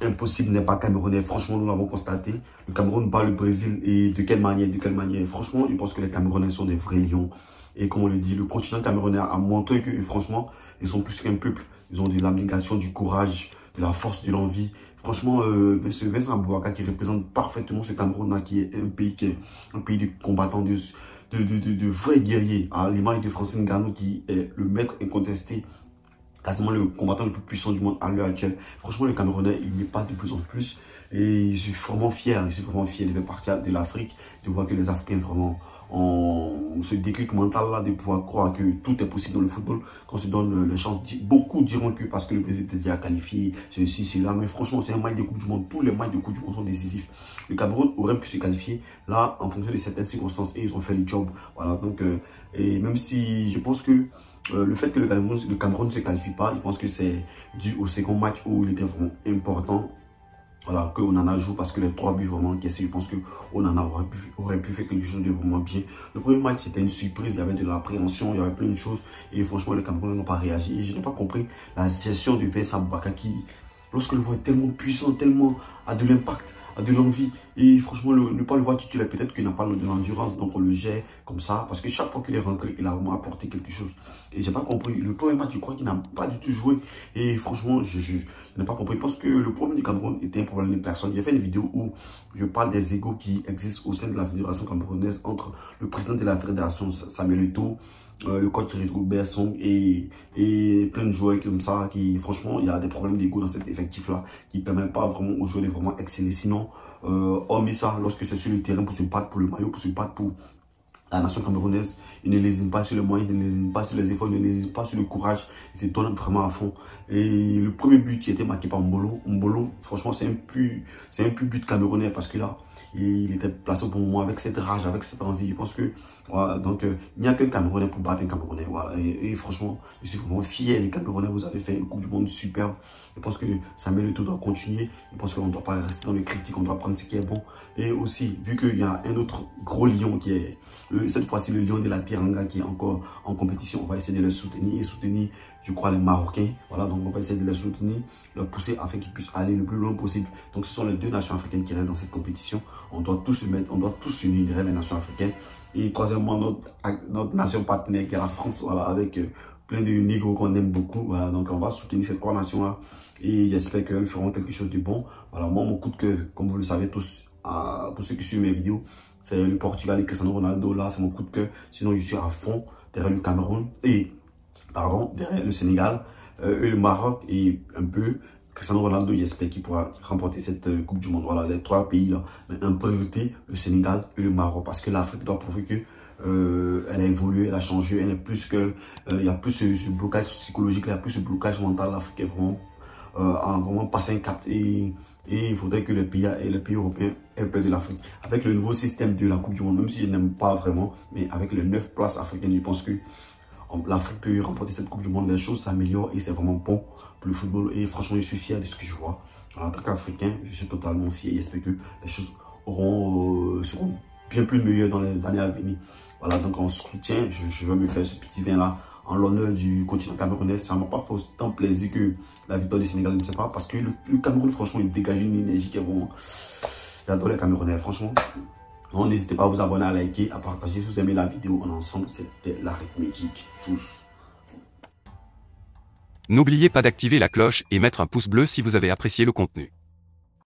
impossible n'est pas camerounais. Franchement, nous l'avons constaté. Le Cameroun bat le Brésil et de quelle manière, de quelle manière. Franchement, je pense que les Camerounais sont des vrais lions. Et comme on le dit, le continent camerounais a montré que, franchement, ils sont plus qu'un peuple. Ils ont de l'abnégation, du courage, de la force, de l'envie. Franchement, M. Vincent Bouaka qui représente parfaitement ce Cameroun-là, qui est un pays de combattants, de vrais guerriers, à l'image de Francine Ngannou qui est le maître incontesté, quasiment le combattant le plus puissant du monde à l'heure actuelle. Franchement, le Camerounais, il n'est pas de plus en plus. Et je suis vraiment fier de faire partie de l'Afrique, de voir que les Africains vraiment ont ce déclic mental-là de pouvoir croire que tout est possible dans le football, qu'on se donne les chances. Beaucoup diront que parce que le Brésil était déjà qualifié, ceci, cela, mais franchement, c'est un match de Coupe du Monde. Tous les matchs de Coupe du Monde sont décisifs. Le Cameroun aurait pu se qualifier là, en fonction de certaines circonstances, et ils ont fait le job. Voilà, donc, et même si je pense que le fait que le Cameroun ne se qualifie pas, je pense que c'est dû au second match où il était vraiment important. Voilà, qu'on en a joué parce que les 3 buts vraiment encaissés, je pense qu'on en aurait pu faire quelque chose de vraiment bien. Le premier match, c'était une surprise, il y avait de l'appréhension, il y avait plein de choses. Et franchement, les Camerounais n'ont pas réagi. Et je n'ai pas compris la gestion de Vincent Bouaka qui, lorsque le voit est tellement puissant, tellement a de l'impact, a de l'envie. Et franchement, ne pas le voir titulaire, peut-être qu'il n'a pas de l'endurance, donc on le gère comme ça. Parce que chaque fois qu'il est rentré, il a vraiment apporté quelque chose. Et j'ai pas compris. Le premier match, je crois qu'il n'a pas du tout joué. Et franchement, je n'ai pas compris. Parce que le problème du Cameroun était un problème de personne. J'ai fait une vidéo où je parle des égos qui existent au sein de la fédération camerounaise entre le président de la fédération, Samuel Eto'o, le coach Thierry Besson et plein de joueurs comme ça qui, franchement, il y a des problèmes d'ego dans cet effectif-là qui ne permettent pas vraiment aux joueurs de vraiment exceller. Sinon, hormis ça, lorsque c'est sur le terrain pour se battre pour le maillot, pour se battre pour la nation camerounaise, il ne lésine pas sur les moyens, il ne lésine pas sur les efforts, il ne lésine pas sur le courage, il se donne vraiment à fond. Et le premier but qui a été marqué par Mbolo, franchement, c'est un pur but camerounais parce que là, il était placé au bon moment avec cette rage, avec cette envie. Je pense que, voilà, donc, il n'y a qu'un Camerounais pour battre un Camerounais. Voilà. Et franchement, je suis vraiment fier des Camerounais. Vous avez fait une Coupe du Monde superbe. Je pense que Samuel Eto'o doit continuer. Je pense qu'on ne doit pas rester dans les critiques, on doit prendre ce qui est bon. Et aussi, vu qu'il y a un autre gros lion qui est, cette fois-ci, le lion de la Teranga qui est encore en compétition, on va essayer de le soutenir et soutenir, je crois, les Marocains. Voilà, donc on va essayer de les soutenir, les pousser afin qu'ils puissent aller le plus loin possible. Donc ce sont les 2 nations africaines qui restent dans cette compétition. On doit tous se mettre, on doit tous s'unir derrière les nations africaines. Et troisièmement, notre nation partenaire qui est la France, voilà, avec plein de négros qu'on aime beaucoup. Voilà, donc on va soutenir ces 3 nations-là. Et j'espère qu'elles feront quelque chose de bon. Voilà, moi, mon coup de cœur, comme vous le savez tous, pour ceux qui suivent mes vidéos, c'est le Portugal et Cristiano Ronaldo. Là, c'est mon coup de cœur. Sinon, je suis à fond derrière le Cameroun et, pardon, derrière le Sénégal et le Maroc et un peu Cristiano Ronaldo. J'espère qu'il pourra remporter cette Coupe du Monde. Voilà, les 3 pays-là. Mais en priorité, le Sénégal et le Maroc. Parce que l'Afrique doit prouver que elle a évolué, elle a changé. Elle est plus que, il y a plus ce blocage psychologique, il y a plus ce blocage mental. L'Afrique est vraiment, a vraiment passé un cap. Et il faudrait que les pays européens aient peur de l'Afrique. Avec le nouveau système de la Coupe du Monde, même si je n'aime pas vraiment, mais avec les 9 places africaines, je pense que l'Afrique peut remporter cette Coupe du Monde. Les choses s'améliorent et c'est vraiment bon pour le football. Et franchement, je suis fier de ce que je vois. En tant qu'Africain, je suis totalement fier. J'espère que les choses seront bien plus meilleures dans les années à venir. Voilà, donc en soutien, je vais me faire ce petit vin-là en l'honneur du continent camerounais. Ça ne m'a pas fait autant plaisir que la victoire du Sénégal, je ne sais pas, parce que le Cameroun, franchement, il dégage une énergie qui est bon. J'adore les Camerounais, franchement. Donc, n'hésitez pas à vous abonner, à liker, à partager. Si vous aimez la vidéo, on est ensemble, c'était l'arithmétique. Tous. N'oubliez pas d'activer la cloche et mettre un pouce bleu si vous avez apprécié le contenu.